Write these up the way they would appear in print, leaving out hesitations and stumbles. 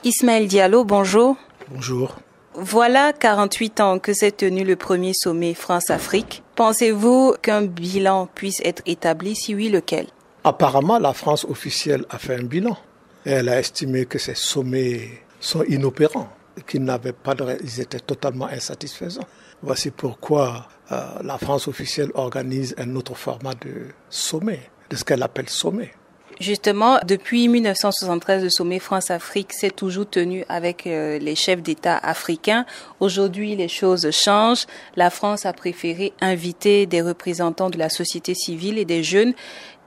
Ismaël Diallo, bonjour. Bonjour. Voilà 48 ans que s'est tenu le premier sommet France-Afrique. Pensez-vous qu'un bilan puisse être établi? Si oui, lequel? Apparemment, la France officielle a fait un bilan. Et elle a estimé que ces sommets sont inopérants, qu'ils étaient totalement insatisfaisants. Voici pourquoi la France officielle organise un autre format de sommet, de ce qu'elle appelle sommet. Justement, depuis 1973, le sommet France-Afrique s'est toujours tenu avec les chefs d'État africains. Aujourd'hui, les choses changent. La France a préféré inviter des représentants de la société civile et des jeunes.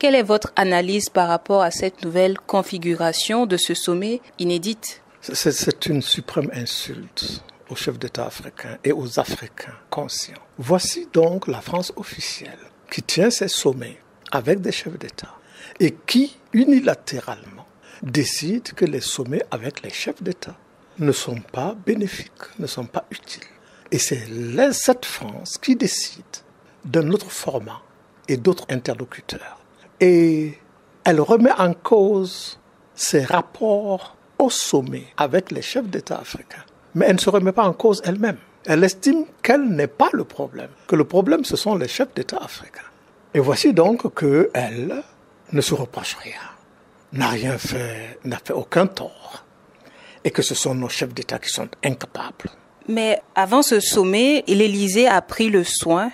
Quelle est votre analyse par rapport à cette nouvelle configuration de ce sommet inédite? C'est une suprême insulte aux chefs d'État africains et aux Africains conscients. Voici donc la France officielle qui tient ses sommets avec des chefs d'État et qui, unilatéralement, décide que les sommets avec les chefs d'État ne sont pas bénéfiques, ne sont pas utiles. Et c'est cette France qui décide d'un autre format et d'autres interlocuteurs. Et elle remet en cause ses rapports au sommet avec les chefs d'État africains. Mais elle ne se remet pas en cause elle-même. Elle estime qu'elle n'est pas le problème, que le problème, ce sont les chefs d'État africains. Et voici donc qu'elle ne se reproche rien, n'a fait aucun tort, et que ce sont nos chefs d'État qui sont incapables. Mais avant ce sommet, l'Élysée a pris le soin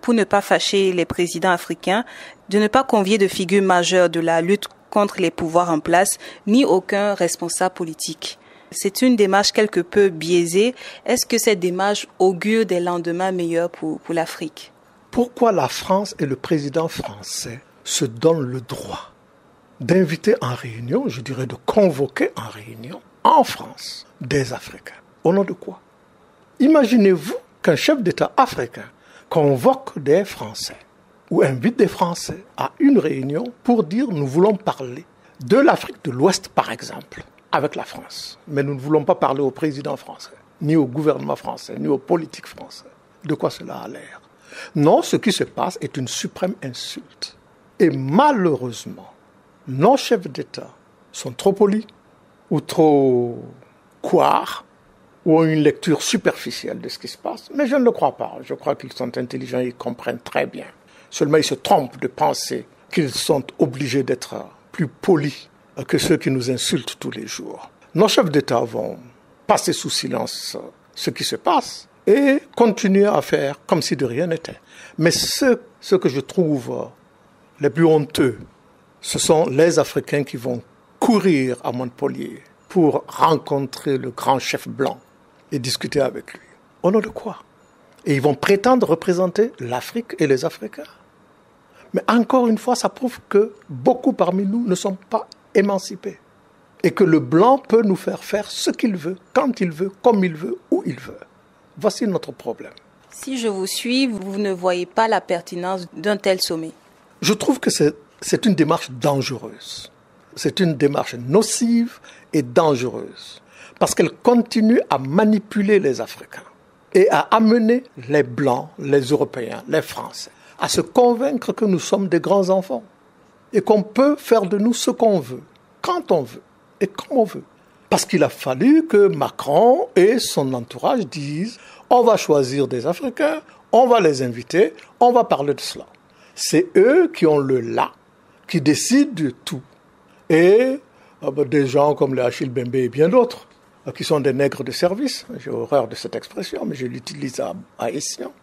pour ne pas fâcher les présidents africains, de ne pas convier de figures majeures de la lutte contre les pouvoirs en place, ni aucun responsable politique. C'est une démarche quelque peu biaisée. Est-ce que cette démarche augure des lendemains meilleurs pour l'Afrique? Pourquoi la France et le président français se donnent le droit d'inviter en réunion, je dirais de convoquer en réunion, en France, des Africains? Au nom de quoi? Imaginez-vous qu'un chef d'État africain convoque des Français ou invite des Français à une réunion pour dire nous voulons parler de l'Afrique de l'Ouest, par exemple, avec la France. Mais nous ne voulons pas parler au président français, ni au gouvernement français, ni aux politiques français. De quoi cela a l'air? Non, ce qui se passe est une suprême insulte. Et malheureusement, nos chefs d'État sont trop polis ou trop couards ou ont une lecture superficielle de ce qui se passe. Mais je ne le crois pas. Je crois qu'ils sont intelligents et ils comprennent très bien. Seulement, ils se trompent de penser qu'ils sont obligés d'être plus polis que ceux qui nous insultent tous les jours. Nos chefs d'État vont passer sous silence ce qui se passe et continuer à faire comme si de rien n'était. Mais ce que je trouve les plus honteux, ce sont les Africains qui vont courir à Montpellier pour rencontrer le grand chef blanc et discuter avec lui. Au nom de quoi? Et ils vont prétendre représenter l'Afrique et les Africains. Mais encore une fois, ça prouve que beaucoup parmi nous ne sont pas émancipés. Et que le blanc peut nous faire faire ce qu'il veut, quand il veut, comme il veut, où il veut. Voici notre problème. Si je vous suis, vous ne voyez pas la pertinence d'un tel sommet? Je trouve que c'est une démarche dangereuse. C'est une démarche nocive et dangereuse. Parce qu'elle continue à manipuler les Africains et à amener les Blancs, les Européens, les Français, à se convaincre que nous sommes des grands enfants et qu'on peut faire de nous ce qu'on veut, quand on veut et comme on veut. Parce qu'il a fallu que Macron et son entourage disent « on va choisir des Africains, on va les inviter, on va parler de cela ». C'est eux qui ont le là, qui décident de tout. Et des gens comme les Achille Bembe et bien d'autres, qui sont des nègres de service, j'ai horreur de cette expression, mais je l'utilise à escient,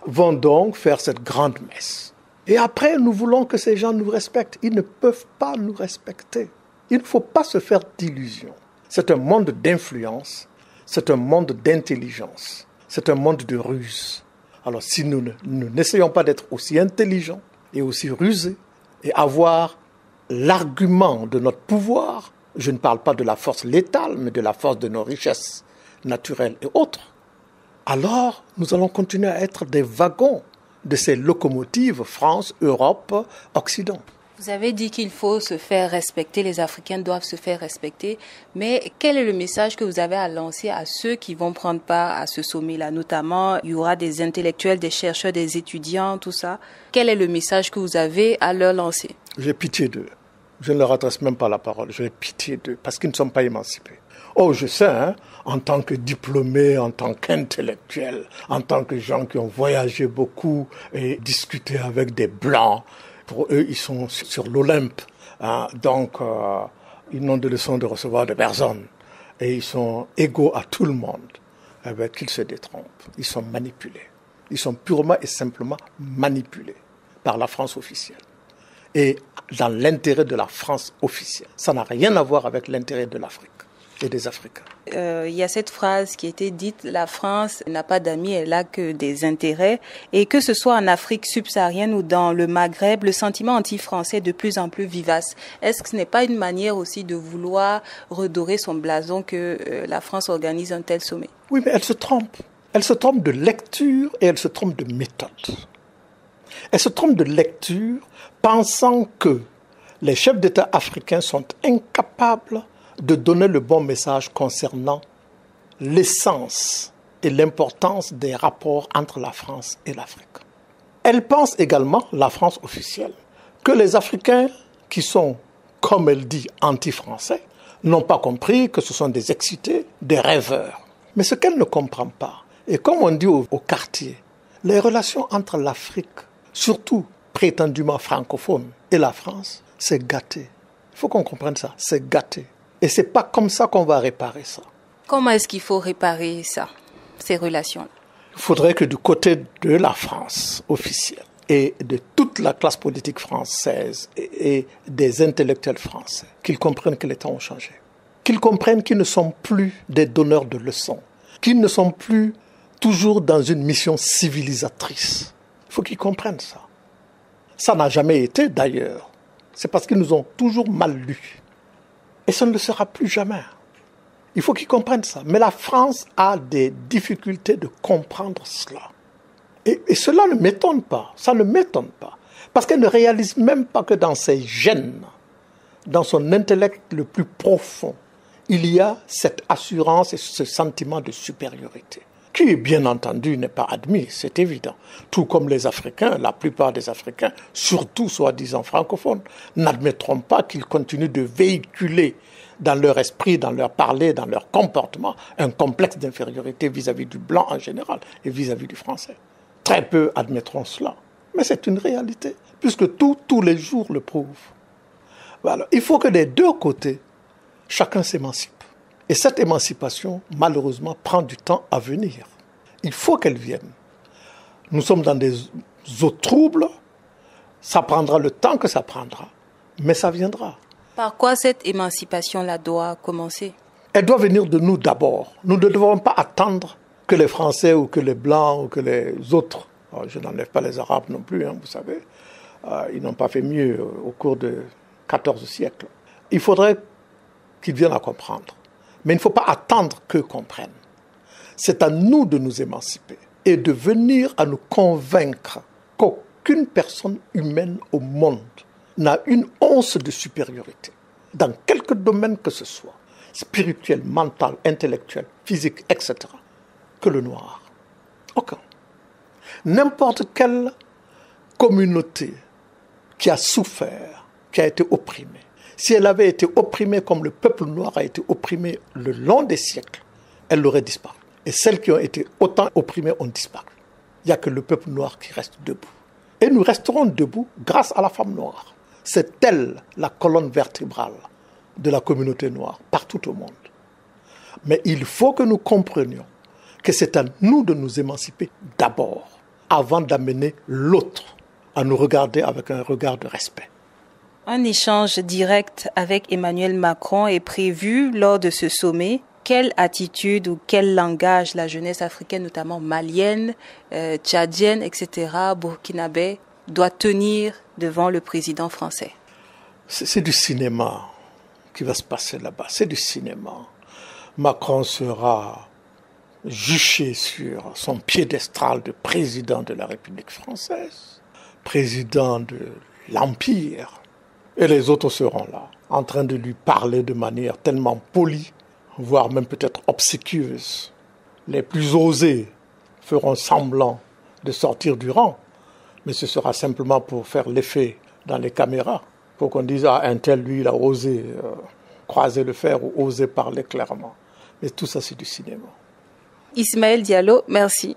vont donc faire cette grande messe. Et après, nous voulons que ces gens nous respectent. Ils ne peuvent pas nous respecter. Il ne faut pas se faire d'illusions. C'est un monde d'influence, c'est un monde d'intelligence, c'est un monde de ruse. Alors si nous n'essayons pas d'être aussi intelligents et aussi rusés et avoir l'argument de notre pouvoir, je ne parle pas de la force létale, mais de la force de nos richesses naturelles et autres, alors nous allons continuer à être des wagons de ces locomotives France, Europe, Occident. Vous avez dit qu'il faut se faire respecter, les Africains doivent se faire respecter, mais quel est le message que vous avez à lancer à ceux qui vont prendre part à ce sommet-là? Notamment, il y aura des intellectuels, des chercheurs, des étudiants, tout ça. Quel est le message que vous avez à leur lancer? J'ai pitié d'eux. Je ne leur adresse même pas la parole. J'ai pitié d'eux parce qu'ils ne sont pas émancipés. Oh, je sais, hein, en tant que diplômés, en tant qu'intellectuels, en tant que gens qui ont voyagé beaucoup et discuté avec des Blancs, pour eux, ils sont sur l'Olympe. Hein, donc, ils n'ont de leçon de recevoir de personne. Et ils sont égaux à tout le monde. Eh bien, qu'ils se détrompent. Ils sont manipulés. Ils sont purement et simplement manipulés par la France officielle. Et dans l'intérêt de la France officielle. Ça n'a rien à voir avec l'intérêt de l'Afrique et des Africains. Il y a cette phrase qui a été dite, la France n'a pas d'amis, elle n'a que des intérêts. Et que ce soit en Afrique subsaharienne ou dans le Maghreb, le sentiment anti-français est de plus en plus vivace. Est-ce que ce n'est pas une manière aussi de vouloir redorer son blason que la France organise un tel sommet? Oui, mais elle se trompe. Elle se trompe de lecture et elle se trompe de méthode. Elle se trompe de lecture pensant que les chefs d'État africains sont incapables de donner le bon message concernant l'essence et l'importance des rapports entre la France et l'Afrique. Elle pense également, la France officielle, que les Africains qui sont, comme elle dit, anti-français, n'ont pas compris que ce sont des excités, des rêveurs. Mais ce qu'elle ne comprend pas, et comme on dit au quartier, les relations entre l'Afrique, surtout prétendument francophone, et la France, c'est gâté. Il faut qu'on comprenne ça, c'est gâté. Et c'est pas comme ça qu'on va réparer ça. Comment est-ce qu'il faut réparer ça, ces relations? Il faudrait que du côté de la France officielle et de toute la classe politique française et des intellectuels français, qu'ils comprennent que les temps ont changé. Qu'ils comprennent qu'ils ne sont plus des donneurs de leçons, qu'ils ne sont plus toujours dans une mission civilisatrice. Il faut qu'ils comprennent ça. Ça n'a jamais été d'ailleurs. C'est parce qu'ils nous ont toujours mal lus. Et ça ne le sera plus jamais. Il faut qu'ils comprennent ça. Mais la France a des difficultés de comprendre cela. Et cela ne m'étonne pas. Ça ne m'étonne pas. Parce qu'elle ne réalise même pas que dans ses gènes, dans son intellect le plus profond, il y a cette assurance et ce sentiment de supériorité, qui, bien entendu, n'est pas admis, c'est évident. Tout comme les Africains, la plupart des Africains, surtout soi-disant francophones, n'admettront pas qu'ils continuent de véhiculer dans leur esprit, dans leur parler, dans leur comportement, un complexe d'infériorité vis-à-vis du blanc en général et vis-à-vis du français. Très peu admettront cela. Mais c'est une réalité, puisque tous les jours le prouvent. Voilà. Il faut que des deux côtés, chacun s'émancipe. Et cette émancipation, malheureusement, prend du temps à venir. Il faut qu'elle vienne. Nous sommes dans des eaux troubles. Ça prendra le temps que ça prendra. Mais ça viendra. Par quoi cette émancipation-là doit commencer? Elle doit venir de nous d'abord. Nous ne devons pas attendre que les Français ou que les Blancs ou que les autres, je n'enlève pas les Arabes non plus, hein, vous savez, ils n'ont pas fait mieux au cours de 14 siècles. Il faudrait qu'ils viennent à comprendre. Mais il ne faut pas attendre qu'eux comprennent. C'est à nous de nous émanciper et de venir à nous convaincre qu'aucune personne humaine au monde n'a une once de supériorité, dans quelque domaine que ce soit, spirituel, mental, intellectuel, physique, etc., que le noir. Aucun. N'importe quelle communauté qui a souffert, qui a été opprimée, si elle avait été opprimée comme le peuple noir a été opprimé le long des siècles, elle aurait disparu. Et celles qui ont été autant opprimées ont disparu. Il n'y a que le peuple noir qui reste debout. Et nous resterons debout grâce à la femme noire. C'est elle la colonne vertébrale de la communauté noire partout au monde. Mais il faut que nous comprenions que c'est à nous de nous émanciper d'abord, avant d'amener l'autre à nous regarder avec un regard de respect. Un échange direct avec Emmanuel Macron est prévu lors de ce sommet. Quelle attitude ou quel langage la jeunesse africaine, notamment malienne, tchadienne, etc., burkinabé, doit tenir devant le président français? C'est du cinéma qui va se passer là-bas. C'est du cinéma. Macron sera juché sur son piédestal de président de la République française, président de l'Empire. Et les autres seront là, en train de lui parler de manière tellement polie, voire même peut-être obséquieuse. Les plus osés feront semblant de sortir du rang, mais ce sera simplement pour faire l'effet dans les caméras Pour qu'on dise, ah, un tel, lui, il a osé croiser le fer ou osé parler clairement. Mais tout ça, c'est du cinéma. Ismaël Diallo, merci.